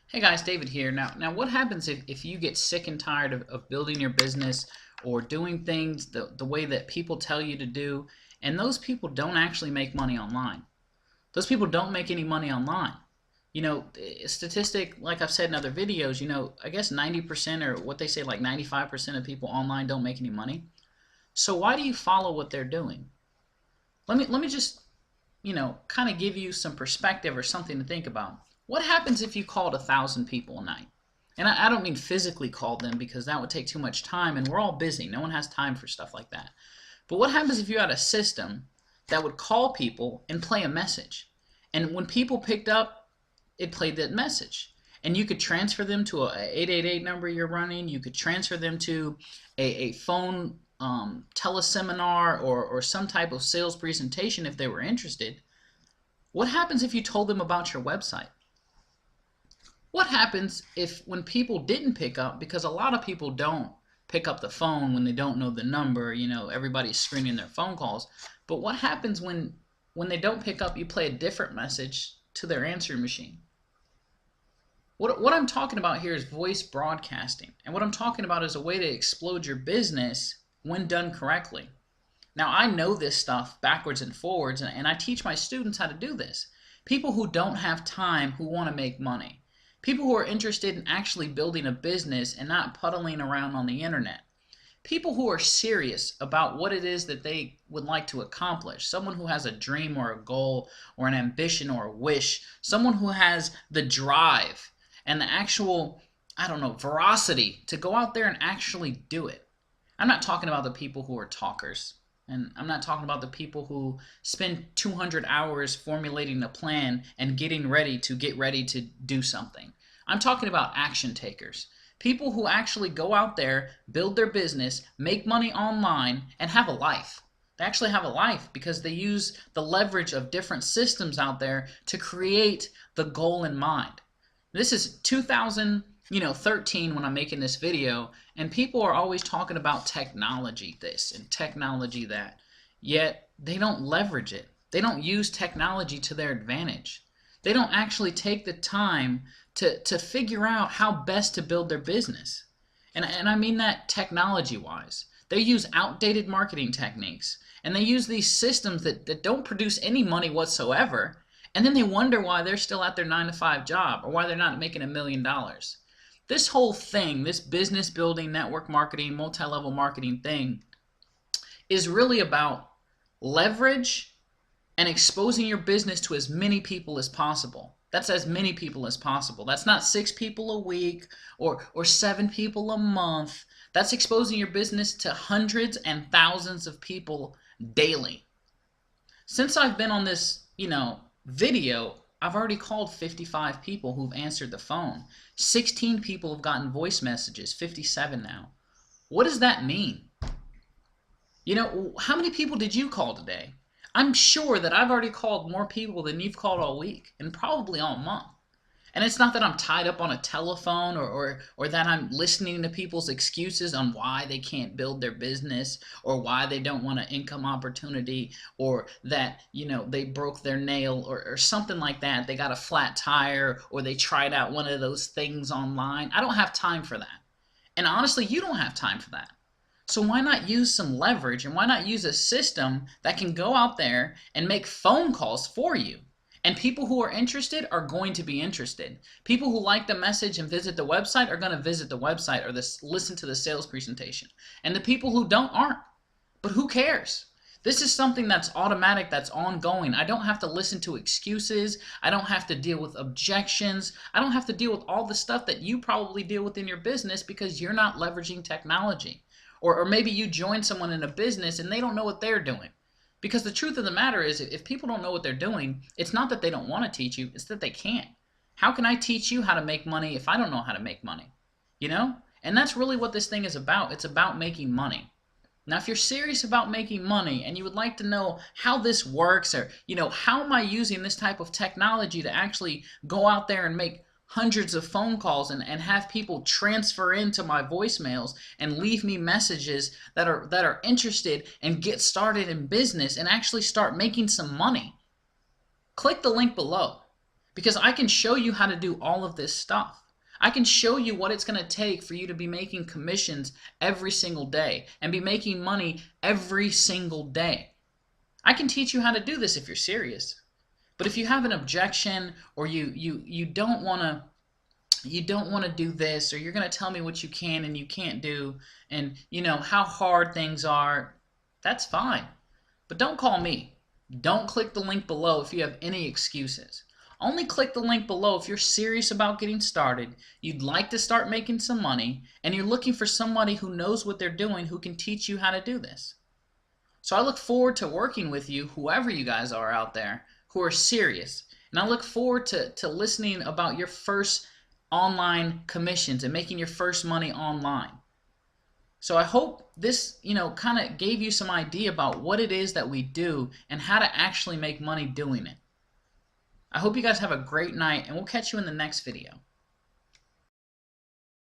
Hey guys, David here. Now what happens if you get sick and tired of building your business or doing things the way that people tell you to do, and those people don't actually make money online? Those people don't make any money online. A statistic, like I've said in other videos, I guess 90% or what they say, like 95% of people online don't make any money. So why do you follow what they're doing? Let me just kind of give you some perspective or something to think about. What happens if you called 1,000 people a night? And I don't mean physically called them because that would take too much time and we're all busy. No one has time for stuff like that. But what happens if you had a system that would call people and play a message? And when people picked up, it played that message. And you could transfer them to a 888 number you're running. You could transfer them to a phone teleseminar or some type of sales presentation if they were interested. What happens if you told them about your website? What happens if when people didn't pick up, because a lot of people don't pick up the phone when they don't know the number, everybody's screening their phone calls. But what happens when they don't pick up, you play a different message to their answering machine? What I'm talking about here is voice broadcasting. And what I'm talking about is a way to explode your business when done correctly. Now, I know this stuff backwards and forwards, and I teach my students how to do this. People who don't have time, who want to make money. People who are interested in actually building a business and not puddling around on the internet. People who are serious about what it is that they would like to accomplish. Someone who has a dream or a goal or an ambition or a wish. Someone who has the drive and the actual, veracity to go out there and actually do it. I'm not talking about the people who are talkers. And I'm not talking about the people who spend 200 hours formulating a plan and getting ready to do something. I'm talking about action takers. People who actually go out there, build their business, make money online, and have a life. They actually have a life because they use the leverage of different systems out there to create the goal in mind. This is 2013 when I'm making this video, and people are always talking about technology this and technology that, yet they don't leverage it. They don't use technology to their advantage. They don't actually take the time to figure out how best to build their business. And I mean that technology-wise. They use outdated marketing techniques, and they use these systems that don't produce any money whatsoever, and then they wonder why they're still at their 9-to-5 job or why they're not making $1 million. This whole thing, this business building, network marketing, multi-level marketing thing, is really about leverage and exposing your business to as many people as possible. That's as many people as possible. That's not 6 people a week or 7 people a month. That's exposing your business to hundreds and thousands of people daily. Since I've been on this, video, I've already called 55 people who've answered the phone. 16 people have gotten voice messages, 57 now. What does that mean? How many people did you call today? I'm sure that I've already called more people than you've called all week and probably all month. And it's not that I'm tied up on a telephone or that I'm listening to people's excuses on why they can't build their business or why they don't want an income opportunity or that, they broke their nail or something like that. They got a flat tire or they tried out one of those things online. I don't have time for that. And honestly, you don't have time for that. So why not use some leverage and why not use a system that can go out there and make phone calls for you? And people who are interested are going to be interested. People who like the message and visit the website are going to visit the website or listen to the sales presentation. And the people who don't aren't. But who cares? This is something that's automatic, that's ongoing. I don't have to listen to excuses. I don't have to deal with objections. I don't have to deal with all the stuff that you probably deal with in your business because you're not leveraging technology. Or maybe you join someone in a business and they don't know what they're doing. Because the truth of the matter is, if people don't know what they're doing, it's not that they don't want to teach you, it's that they can't. How can I teach you how to make money if I don't know how to make money? And that's really what this thing is about. It's about making money. Now, if you're serious about making money and you would like to know how this works or, how am I using this type of technology to actually go out there and make hundreds of phone calls and have people transfer into my voicemails and leave me messages that are interested and get started in business and actually start making some money, click the link below. because I can show you how to do all of this stuff. I can show you what it's going to take for you to be making commissions every single day and be making money every single day. I can teach you how to do this if you're serious. But if you have an objection, or you don't want to do this, or you're going to tell me what you can and you can't do, and how hard things are, that's fine. But don't call me. Don't click the link below if you have any excuses. Only click the link below if you're serious about getting started, you'd like to start making some money, and you're looking for somebody who knows what they're doing who can teach you how to do this. So I look forward to working with you, whoever you guys are out there, who are serious. And I look forward to listening about your first online commissions and making your first money online. So I hope this, kind of gave you some idea about what it is that we do and how to actually make money doing it. I hope you guys have a great night, and we'll catch you in the next video.